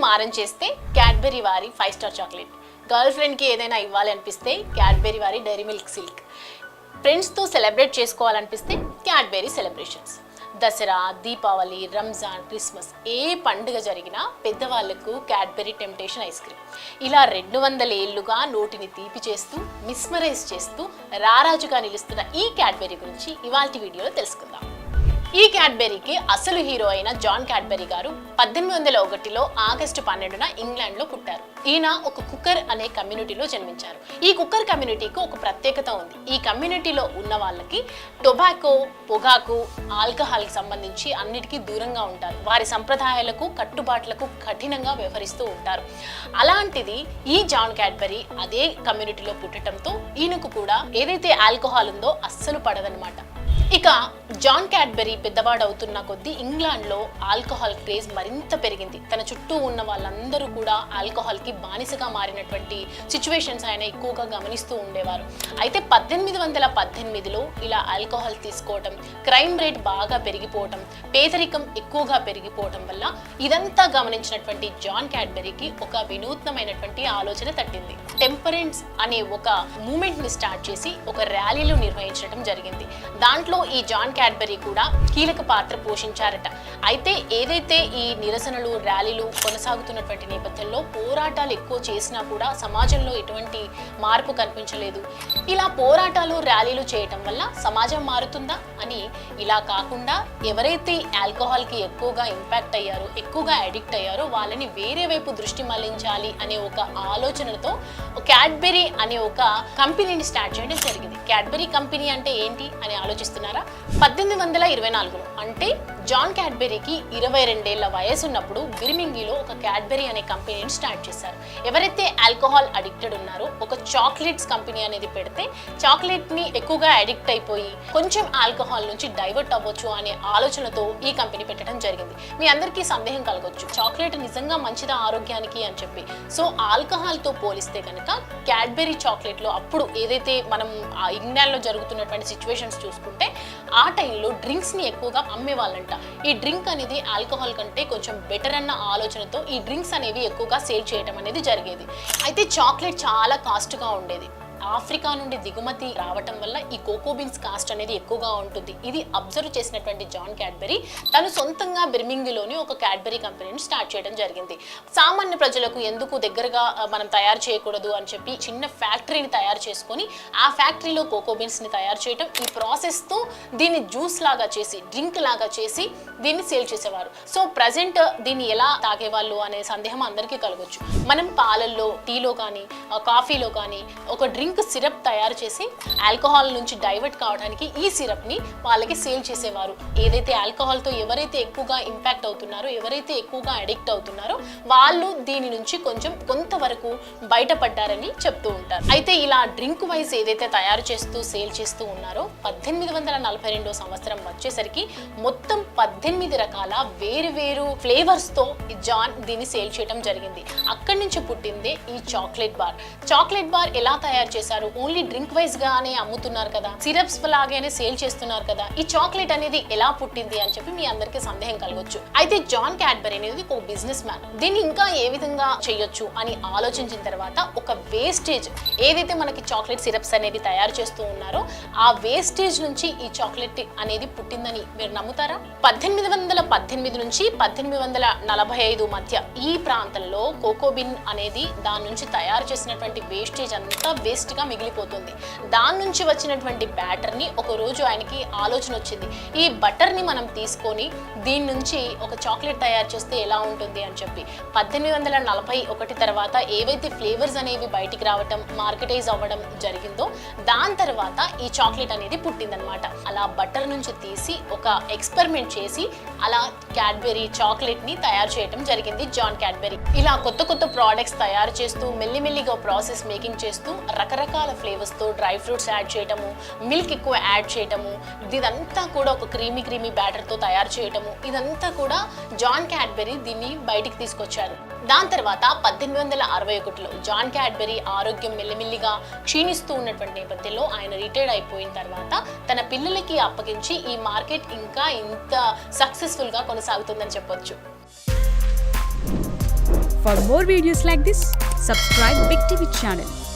మారం చేస్తే క్యాడ్బెరీ వారి 5 స్టార్ చాక్లెట్, గర్ల్ ఫ్రెండ్కి ఏదైనా ఇవ్వాలి అనిపిస్తే క్యాడ్బెరీ వారి డైరీ మిల్క్ సిల్క్, ఫ్రెండ్స్తో సెలబ్రేట్ చేసుకోవాలనిపిస్తే Cadbury celebrations. Dasara, Deepavali, Ramzan, Christmas ఏ పండుగ జరిగినా పెద్దవాళ్లకు క్యాడ్బెరీ టెంప్టేషన్ ఐస్ క్రీమ్. ఇలా 200 ఏళ్లుగా నోటిని తీపి చేస్తూ మిస్మరైజ్ చేస్తూ రారాజుగా నిలుస్తున్న ఈ క్యాడ్బెరీ గురించి ఇవాల్టి వీడియోలో తెలుసుకుందాం. ఈ క్యాడ్బెరీకి అసలు హీరో అయిన జాన్ క్యాడ్బెరీ గారు 1801లో ఆగస్టు 12న ఇంగ్లాండ్లో పుట్టారు. ఈయన ఒక కుక్కర్ అనే కమ్యూనిటీలో జన్మించారు. ఈ కుక్కర్ కమ్యూనిటీకి ఒక ప్రత్యేకత ఉంది. ఈ కమ్యూనిటీలో ఉన్న వాళ్ళకి టొబాకో, పొగాకు, ఆల్కహాల్కి సంబంధించి అన్నిటికీ దూరంగా ఉంటారు. వారి సంప్రదాయాలకు, కట్టుబాట్లకు కఠినంగా వ్యవహరిస్తూ ఉంటారు. అలాంటిది ఈ జాన్ క్యాడ్బెరీ అదే కమ్యూనిటీలో పుట్టడంతో ఈయనకు కూడా ఏదైతే ఆల్కహాల్ ఉందో అస్సలు పడదనమాట. ఇక జాన్ క్యాడ్బెరీ పెద్దవాడు అవుతున్న కొద్దీ ఇంగ్లాండ్లో ఆల్కహాల్ క్రేజ్ మరింత పెరిగింది. తన చుట్టూ ఉన్న వాళ్ళందరూ కూడా ఆల్కహాల్కి బానిసగా మారినటువంటి సిచ్యువేషన్స్ ఆయన ఎక్కువగా గమనిస్తూ ఉండేవారు. అయితే 1818లో ఇలా ఆల్కహాల్ తీసుకోవటం, క్రైమ్ రేట్ బాగా పెరిగిపోవటం, పేదరికం ఎక్కువగా పెరిగిపోవటం వల్ల ఇదంతా గమనించినటువంటి జాన్ క్యాడ్బెరీకి ఒక వినూత్నమైనటువంటి ఆలోచన తట్టింది. టెంపరెన్స్ అనే ఒక మూమెంట్ని స్టార్ట్ చేసి ఒక ర్యాలీలు నిర్వహించడం జరిగింది. దాంట్లో ఈ జాన్ క్యాడ్బెరీ కూడా కీలక పాత్ర పోషించారట. అయితే ఏదైతే ఈ నిరసనలు, ర్యాలీలు కొనసాగుతున్నటువంటి నేపథ్యంలో పోరాటాలు ఎక్కువ చేసినా కూడా సమాజంలో ఎటువంటి మార్పు కనిపించలేదు. ఇలా పోరాటాలు, ర్యాలీలు చేయటం వల్ల సమాజం మారుతుందా అని, ఇలా కాకుండా ఎవరైతే ఆల్కహాల్కి ఎక్కువగా ఇంపాక్ట్ అయ్యారో, ఎక్కువగా అడిక్ట్ అయ్యారో వాళ్ళని వేరే వైపు దృష్టి మళ్లించాలి అనే ఒక ఆలోచనతో క్యాడ్బెరీ అనే ఒక కంపెనీని స్టార్ట్ చేయడం జరిగింది. క్యాడ్బెరీ కంపెనీ అంటే ఏంటి అని ఆలోచిస్తున్నారా? 1824లో అంటే జాన్ క్యాడ్బెరీకి 22 ఏళ్ల వయసు ఉన్నప్పుడు బిర్మింగిలో ఒక క్యాడ్బెరీ అనే కంపెనీని స్టార్ట్ చేశారు. ఎవరైతే ఆల్కహాల్ అడిక్టెడ్ ఉన్నారో ఒక చాక్లెట్స్ కంపెనీ అనేది పెడితే చాక్లెట్ని ఎక్కువగా అడిక్ట్ అయిపోయి కొంచెం ఆల్కహాల్ నుంచి డైవర్ట్ అవ్వచ్చు అనే ఆలోచనతో ఈ కంపెనీ పెట్టడం జరిగింది. మీ అందరికీ సందేహం కలగొచ్చు, చాక్లెట్ నిజంగా మంచిదా ఆరోగ్యానికి అని చెప్పి. సో ఆల్కహాల్తో పోలిస్తే కనుక క్యాడ్బెరీ చాక్లెట్లో అప్పుడు ఏదైతే మనం ఇంగ్లాండ్లో జరుగుతున్నటువంటి సిచ్యువేషన్స్ చూసుకుంటే ఆ టైంలో డ్రింక్స్ని ఎక్కువగా అమ్మేవాళ్ళంట. ఈ డ్రింక్ అనేది ఆల్కహాల్ కంటే కొంచెం బెటర్ అన్న ఆలోచనతో ఈ డ్రింక్స్ అనేవి ఎక్కువగా సేల్ చేయడం అనేది జరిగేది. అయితే చాక్లెట్ చాలా కాస్ట్గా ఉండేది. ఆఫ్రికా నుండి దిగుమతి రావటం వల్ల ఈ కోకో బీన్స్ కాస్ట్ అనేది ఎక్కువగా ఉంటుంది. ఇది అబ్జర్వ్ చేసినటువంటి జాన్ క్యాడ్బెరీ తను సొంతంగా బిర్మింగిలోని ఒక క్యాడ్బెరీ కంపెనీని స్టార్ట్ చేయడం జరిగింది. సామాన్య ప్రజలకు ఎందుకు దగ్గరగా మనం తయారు చేయకూడదు అని చెప్పి చిన్న ఫ్యాక్టరీని తయారు చేసుకొని ఆ ఫ్యాక్టరీలో కోకో బీన్స్ని తయారు చేయడం, ఈ ప్రాసెస్తో దీన్ని జ్యూస్ లాగా చేసి, డ్రింక్ లాగా చేసి దీన్ని సేల్ చేసేవారు. సో ప్రజెంట్ దీన్ని ఎలా తాగేవాళ్ళు అనే సందేహం అందరికీ కలగొచ్చు. మనం పాలల్లో, టీలో కానీ, కాఫీలో కానీ ఒక డ్రింక్ సిరప్ తయారు చేసి ఆల్కహాల్ నుంచి డైవర్ట్ కావడానికి ఈ సిరప్ని వాళ్ళకి సేల్ చేసేవారు. ఏదైతే ఆల్కహాల్తో ఎవరైతే ఎక్కువగా ఇంపాక్ట్ అవుతున్నారో, ఎవరైతే ఎక్కువగా అడిక్ట్ అవుతున్నారో వాళ్ళు దీని నుంచి కొంతవరకు బయటపడ్డారని చెప్తూ ఉంటారు. అయితే ఇలా డ్రింక్ వైజ్ ఏదైతే తయారు చేస్తూ సేల్ చేస్తూ ఉన్నారో 1842 సంవత్సరం వచ్చేసరికి మొత్తం 18 రకాల వేరు ఫ్లేవర్స్తో జాన్ దీన్ని సేల్ చేయడం జరిగింది. అక్కడి నుంచి పుట్టిందే ఈ చాక్లెట్ బార్. చాక్లెట్ బార్ ఎలా తయారు చేశారు? ఓన్లీ డ్రింక్ వైజ్ గానే అమ్ముతున్నారు కదా, సిరప్స్ లాగానే సేల్ చేస్తున్నారు కదా, ఈ చాక్లెట్ అనేది ఎలా పుట్టింది అని చెప్పి మీ అందరికీ సందేహం కలగొచ్చు. అయితే జాన్ క్యాడ్బెరీ అనేది ఒక బిజినెస్ మ్యాన్. దీన్ని ఇంకా ఏ విధంగా చేయొచ్చు అని ఆలోచించిన తర్వాత ఒక వేస్టేజ్, ఏదైతే మనకి చాక్లెట్ సిరప్స్ అనేవి తయారు చేస్తూ ఉన్నారో ఆ వేస్టేజ్ నుంచి ఈ చాక్లెట్ అనేది పుట్టిందని మీరు నమ్ముతారా? 1818 నుంచి 1845 మధ్య ఈ ప్రాంతంలో కోకోబిన్ అనేది దాని నుంచి తయారు చేసినటువంటి వేస్టేజ్ అంతా వేస్ట్గా మిగిలిపోతుంది. దాని నుంచి వచ్చినటువంటి బ్యాటర్ని ఒక రోజు ఆయనకి ఆలోచన వచ్చింది, ఈ బటర్ని మనం తీసుకొని దీని నుంచి ఒక చాక్లెట్ తయారు చేస్తే ఎలా ఉంటుంది అని చెప్పి. 1841 తర్వాత ఏవైతే ఫ్లేవర్స్ అనేవి బయటికి రావటం, మార్కెటైజ్ అవ్వడం జరిగిందో దాని తర్వాత ఈ చాక్లెట్ అనేది పుట్టిందనమాట. అలా బటర్ నుంచి తీసి ఒక ఎక్స్పెరిమెంట్ చేసి అలా క్యాడ్బెరీ చాక్లెట్ని తయారు చేయడం జరిగింది జాన్ క్యాడ్బెరీ. ఇలా కొత్త ప్రోడక్ట్స్ తయారు చేస్తూ మెల్లిమెల్లిగా ప్రాసెస్ మేకింగ్ చేస్తూ రకరకాల ఫ్లేవర్స్తో డ్రై ఫ్రూట్స్ యాడ్ చేయటము, మిల్క్ ఎక్కువ యాడ్ చేయటము, ఇదంతా కూడా ఒక క్రీమీ బ్యాటర్తో తయారు చేయటము, ఇదంతా కూడా జాన్ క్యాడ్బెరీ దీన్ని బయటికి తీసుకొచ్చారు. దాని తర్వాత 1861లో జాన్ క్యాడ్బెరీ ఆరోగ్యం మెల్లిమెల్లిగా క్షీణిస్తూ ఉన్నటువంటి నేపథ్యంలో ఆయన రిటైర్డ్ అయిపోయిన తర్వాత తన పిల్లలకి అప్పగించి ఈ మార్కెట్ ఇంకా ఇంత సక్సెస్ఫుల్గా కొనసాగుతుందని చెప్పొచ్చు. For more videos like this, subscribe Big TV channel.